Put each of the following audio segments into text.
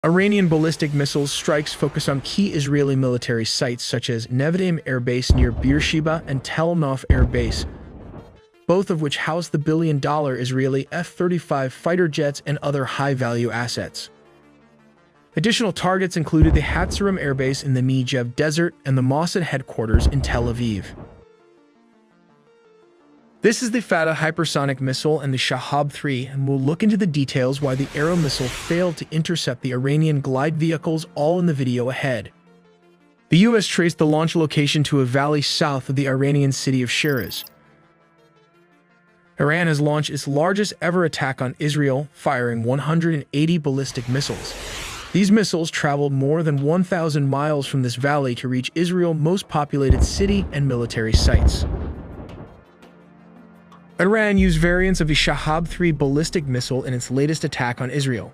Iranian ballistic missiles strikes focus on key Israeli military sites such as Nevatim Air Base near Beersheba and Tel Nof Air Base, both of which house the billion-dollar Israeli F-35 fighter jets and other high-value assets. Additional targets included the Hatzerim Air Base in the Negev Desert and the Mossad headquarters in Tel Aviv. This is the Fatah hypersonic missile and the Shahab-3, and we'll look into the details why the Arrow missile failed to intercept the Iranian glide vehicles all in the video ahead. The US traced the launch location to a valley south of the Iranian city of Shiraz. Iran has launched its largest ever attack on Israel, firing 180 ballistic missiles. These missiles traveled more than 1,000 miles from this valley to reach Israel's most populated city and military sites. Iran used variants of the Shahab-3 ballistic missile in its latest attack on Israel.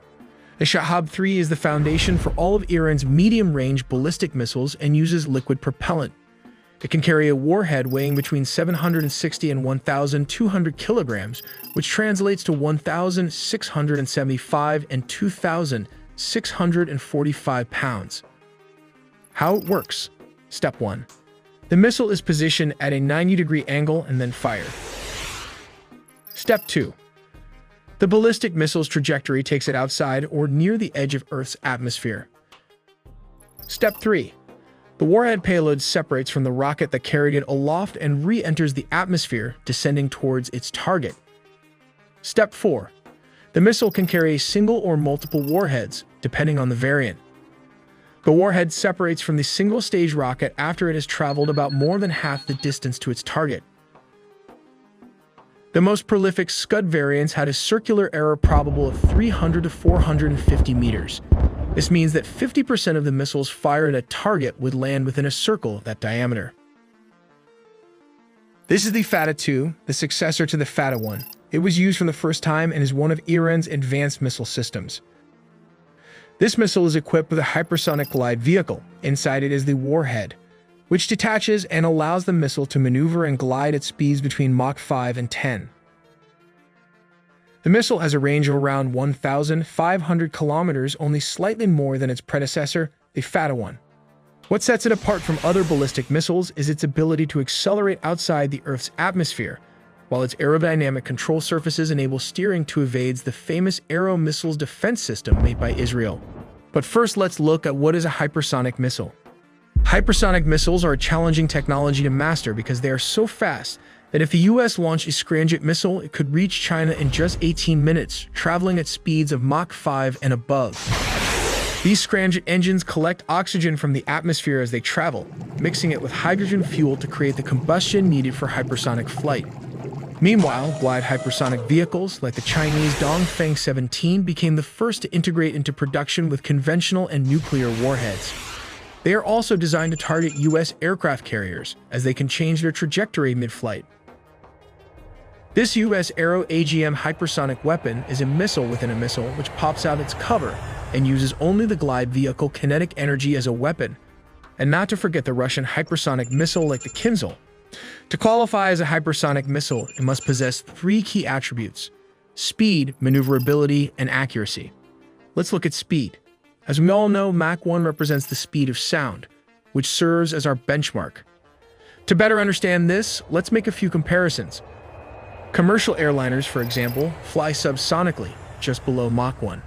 The Shahab-3 is the foundation for all of Iran's medium-range ballistic missiles and uses liquid propellant. It can carry a warhead weighing between 760 and 1,200 kilograms, which translates to 1,675 and 2,645 pounds. How it works. Step 1. The missile is positioned at a 90-degree angle and then fired. Step 2. The ballistic missile's trajectory takes it outside or near the edge of Earth's atmosphere. Step 3. The warhead payload separates from the rocket that carried it aloft and re-enters the atmosphere, descending towards its target. Step 4. The missile can carry a single or multiple warheads, depending on the variant. The warhead separates from the single-stage rocket after it has traveled about more than half the distance to its target. The most prolific Scud variants had a circular error probable of 300 to 450 meters. This means that 50% of the missiles fired at a target would land within a circle of that diameter. This is the Fatah 2, the successor to the Fatah 1. It was used for the first time and is one of Iran's advanced missile systems. This missile is equipped with a hypersonic glide vehicle. Inside it is the warhead, which detaches and allows the missile to maneuver and glide at speeds between Mach 5 and 10. The missile has a range of around 1,500 kilometers, only slightly more than its predecessor, the Fatah 1. What sets it apart from other ballistic missiles is its ability to accelerate outside the Earth's atmosphere, while its aerodynamic control surfaces enable steering to evade the famous Arrow missile's defense system made by Israel. But first, let's look at what is a hypersonic missile. Hypersonic missiles are a challenging technology to master because they are so fast that if the US launched a Scramjet missile, it could reach China in just 18 minutes, traveling at speeds of Mach 5 and above. These Scramjet engines collect oxygen from the atmosphere as they travel, mixing it with hydrogen fuel to create the combustion needed for hypersonic flight. Meanwhile, glide hypersonic vehicles like the Chinese Dongfeng 17 became the first to integrate into production with conventional and nuclear warheads. They are also designed to target US aircraft carriers, as they can change their trajectory mid-flight. This US Arrow AGM hypersonic weapon is a missile within a missile which pops out its cover and uses only the glide vehicle kinetic energy as a weapon, and not to forget the Russian hypersonic missile like the Kinzhal. To qualify as a hypersonic missile, it must possess 3 key attributes: speed, maneuverability, and accuracy. Let's look at speed. As we all know, Mach 1 represents the speed of sound, which serves as our benchmark. To better understand this, let's make a few comparisons. Commercial airliners, for example, fly subsonically, just below Mach 1.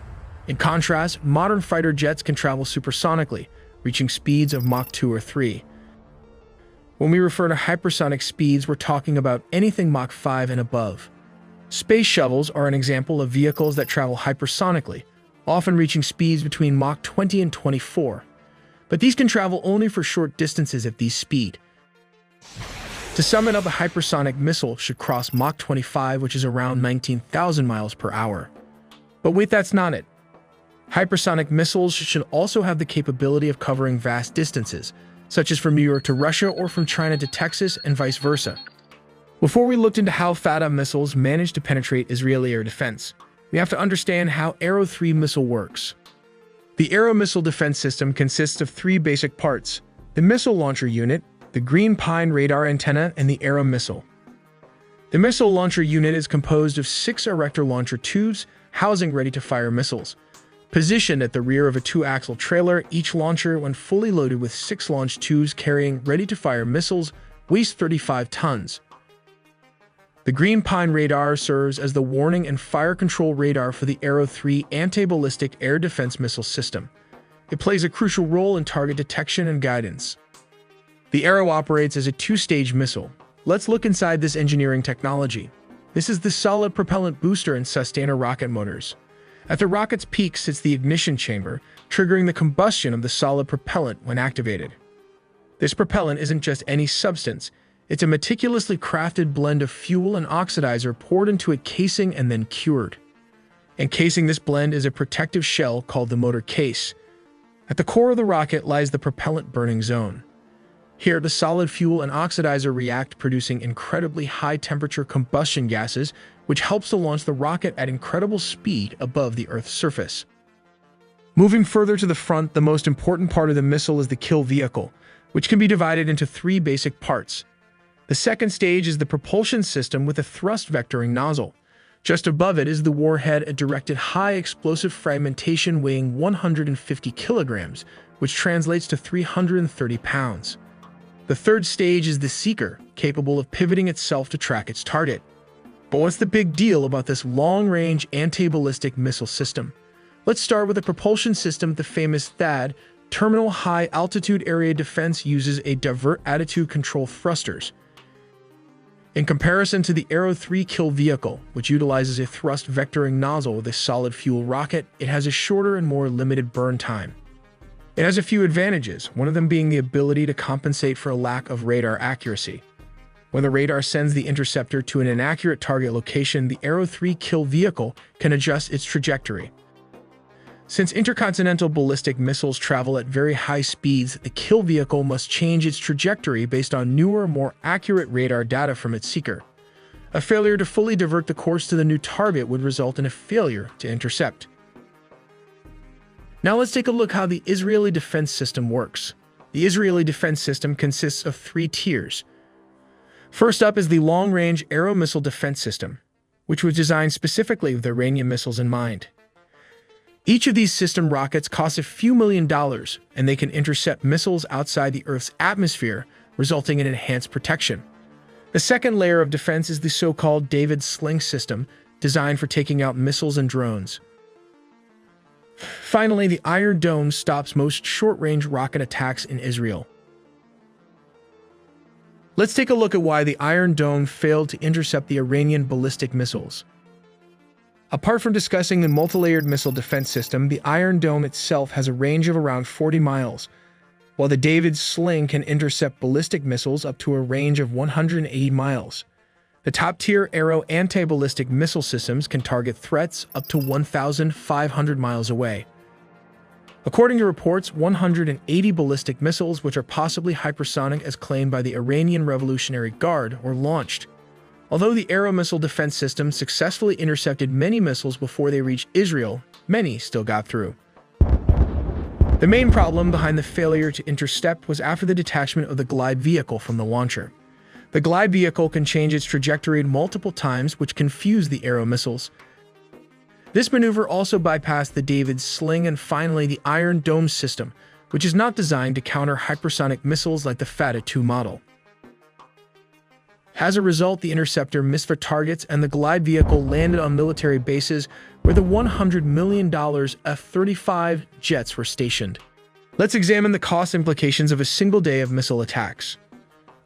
In contrast, modern fighter jets can travel supersonically, reaching speeds of Mach 2 or 3. When we refer to hypersonic speeds, we're talking about anything Mach 5 and above. Space shuttles are an example of vehicles that travel hypersonically, often reaching speeds between Mach 20 and 24. But these can travel only for short distances at this speed. To sum it up, a hypersonic missile should cross Mach 25, which is around 19,000 miles per hour. But wait, that's not it. Hypersonic missiles should also have the capability of covering vast distances, such as from New York to Russia or from China to Texas and vice versa. Before we looked into how Fatah missiles managed to penetrate Israeli air defense, we have to understand how Arrow 3 missile works. The Arrow missile defense system consists of 3 basic parts: the missile launcher unit, the Green Pine radar antenna, and the Arrow missile. The missile launcher unit is composed of 6 erector launcher tubes housing ready-to-fire missiles. Positioned at the rear of a two-axle trailer, each launcher, when fully loaded with 6 launch tubes carrying ready-to-fire missiles, weighs 35 tons. The Green Pine radar serves as the warning and fire control radar for the Arrow 3 anti-ballistic air defense missile system. It plays a crucial role in target detection and guidance. The Arrow operates as a 2-stage missile. Let's look inside this engineering technology. This is the solid propellant booster and sustainer rocket motors. At the rocket's peak sits the ignition chamber, triggering the combustion of the solid propellant when activated. This propellant isn't just any substance. It's a meticulously crafted blend of fuel and oxidizer poured into a casing and then cured. Encasing this blend is a protective shell called the motor case. At the core of the rocket lies the propellant burning zone. Here, the solid fuel and oxidizer react, producing incredibly high-temperature combustion gases, which helps to launch the rocket at incredible speed above the Earth's surface. Moving further to the front, the most important part of the missile is the kill vehicle, which can be divided into 3 basic parts. The second stage is the propulsion system with a thrust vectoring nozzle. Just above it is the warhead, a directed high-explosive fragmentation weighing 150 kilograms, which translates to 330 pounds. The third stage is the seeker, capable of pivoting itself to track its target. But what's the big deal about this long-range anti-ballistic missile system? Let's start with the propulsion system. The famous THAAD, Terminal High Altitude Area Defense, uses a divert attitude control thrusters. In comparison to the Arrow 3 kill vehicle, which utilizes a thrust vectoring nozzle with a solid fuel rocket, it has a shorter and more limited burn time. It has a few advantages, one of them being the ability to compensate for a lack of radar accuracy. When the radar sends the interceptor to an inaccurate target location, the Arrow 3 kill vehicle can adjust its trajectory. Since intercontinental ballistic missiles travel at very high speeds, the kill vehicle must change its trajectory based on newer, more accurate radar data from its seeker. A failure to fully divert the course to the new target would result in a failure to intercept. Now let's take a look how the Israeli defense system works. The Israeli defense system consists of 3 tiers. First up is the long-range Arrow missile defense system, which was designed specifically with Iranian missiles in mind. Each of these system rockets costs a few $1,000,000, and they can intercept missiles outside the Earth's atmosphere, resulting in enhanced protection. The second layer of defense is the so-called David Sling system, designed for taking out missiles and drones. Finally, the Iron Dome stops most short-range rocket attacks in Israel. Let's take a look at why the Iron Dome failed to intercept the Iranian ballistic missiles. Apart from discussing the multi-layered missile defense system, the Iron Dome itself has a range of around 40 miles, while the David Sling can intercept ballistic missiles up to a range of 180 miles. The top-tier Arrow anti-ballistic missile systems can target threats up to 1,500 miles away. According to reports, 180 ballistic missiles, which are possibly hypersonic as claimed by the Iranian Revolutionary Guard, were launched. Although the Arrow missile defense system successfully intercepted many missiles before they reached Israel, many still got through. The main problem behind the failure to intercept was after the detachment of the glide vehicle from the launcher. The glide vehicle can change its trajectory multiple times, which confused the Arrow missiles. This maneuver also bypassed the David Sling and finally the Iron Dome system, which is not designed to counter hypersonic missiles like the Fatah II model. As a result, the interceptor missed for targets and the glide vehicle landed on military bases where the $100 million F-35 jets were stationed. Let's examine the cost implications of a single day of missile attacks.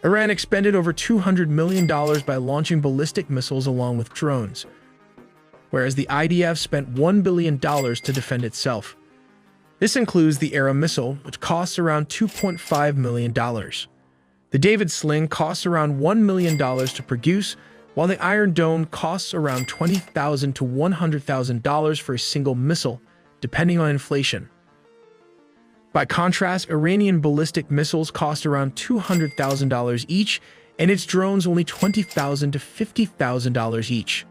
Iran expended over $200 million by launching ballistic missiles along with drones, whereas the IDF spent $1 billion to defend itself. This includes the Arrow missile, which costs around $2.5 million. The David Sling costs around $1 million to produce, while the Iron Dome costs around $20,000 to $100,000 for a single missile, depending on inflation. By contrast, Iranian ballistic missiles cost around $200,000 each, and its drones only $20,000 to $50,000 each.